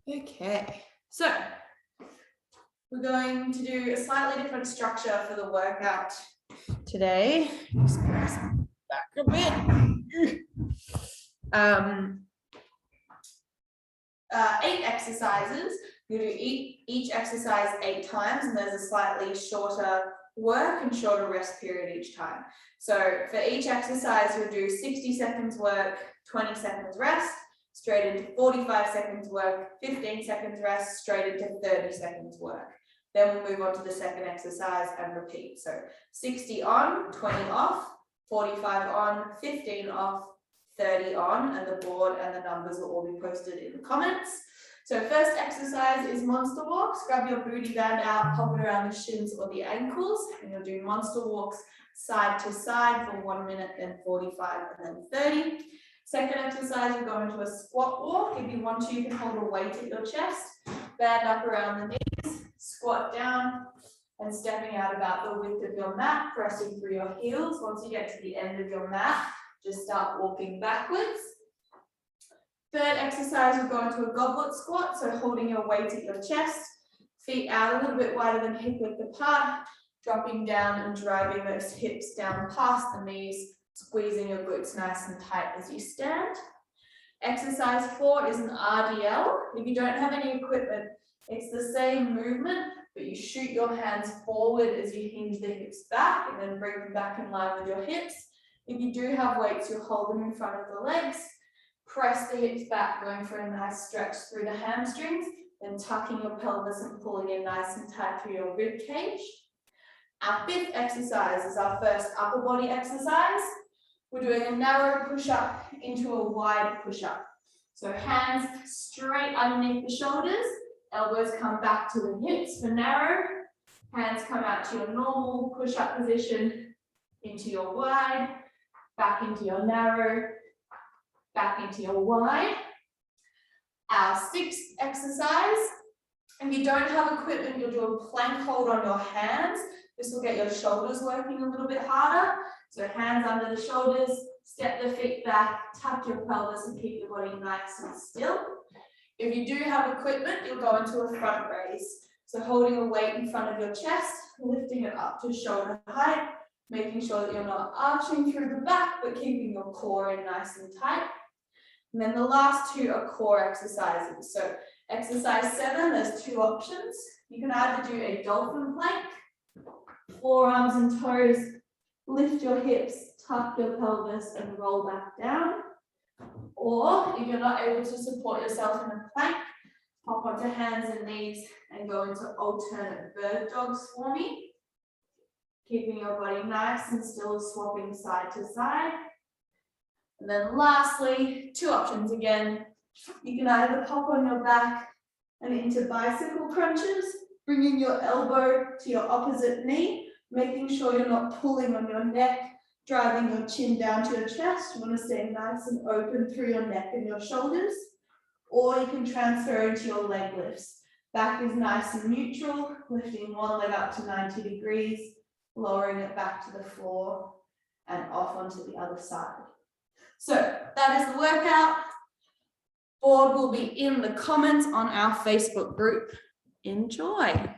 Okay, so we're going to do a slightly different structure for the workout today. Just press back a bit. 8 exercises. You do each exercise 8 times, and there's a slightly shorter work and shorter rest period each time. So for each exercise, you'll do 60 seconds work, 20 seconds rest, straight into 45 seconds work, 15 seconds rest, straight into 30 seconds work. Then we'll move on to the second exercise and repeat. So 60 on, 20 off, 45 on, 15 off, 30 on, and the board and the numbers will all be posted in the comments. So first exercise is monster walks. Grab your booty band out, pop it around the shins or the ankles, and you'll do monster walks side to side for 1 minute, then 45, and then 30. Second exercise, we'll go into a squat walk. If you want to, you can hold a weight at your chest, band up around the knees, squat down, and stepping out about the width of your mat, pressing through your heels. Once you get to the end of your mat, just start walking backwards. Third exercise, we'll go into a goblet squat, so holding your weight at your chest, feet out a little bit wider than hip width apart, dropping down and driving those hips down past the knees, squeezing your glutes nice and tight as you stand. Exercise 4 is an RDL. If you don't have any equipment, it's the same movement, but you shoot your hands forward as you hinge the hips back and then bring them back in line with your hips. If you do have weights, you'll hold them in front of the legs, press the hips back, going for a nice stretch through the hamstrings, then tucking your pelvis and pulling in nice and tight through your rib cage. Our 5th exercise is our first upper body exercise. We're doing a narrow push-up into a wide push-up. So hands straight underneath the shoulders, elbows come back to the hips for narrow, hands come out to your normal push-up position, into your wide, back into your narrow, back into your wide. Our 6th exercise, if you don't have equipment, you'll do a plank hold on your hands. This will get your shoulders working a little bit harder. So hands under the shoulders, step the feet back, tuck your pelvis and keep your body nice and still. If you do have equipment, you'll go into a front raise. So holding a weight in front of your chest, lifting it up to shoulder height, making sure that you're not arching through the back, but keeping your core in nice and tight. And then the last 2 are core exercises. So exercise 7, there's 2 options. You can either do a dolphin plank, forearms and toes, lift your hips, tuck your pelvis and roll back down. Or if you're not able to support yourself in a plank, hop onto hands and knees and go into alternate bird dogs for me. Keeping your body nice and still, swapping side to side. And then lastly, 2 options again. You can either pop on your back and into bicycle crunches, bringing your elbow to your opposite knee, making sure you're not pulling on your neck, driving your chin down to your chest. You want to stay nice and open through your neck and your shoulders. Or you can transfer into your leg lifts. Back is nice and neutral, lifting one leg up to 90 degrees, lowering it back to the floor and off onto the other side. So that is the workout. Board will be in the comments on our Facebook group. Enjoy.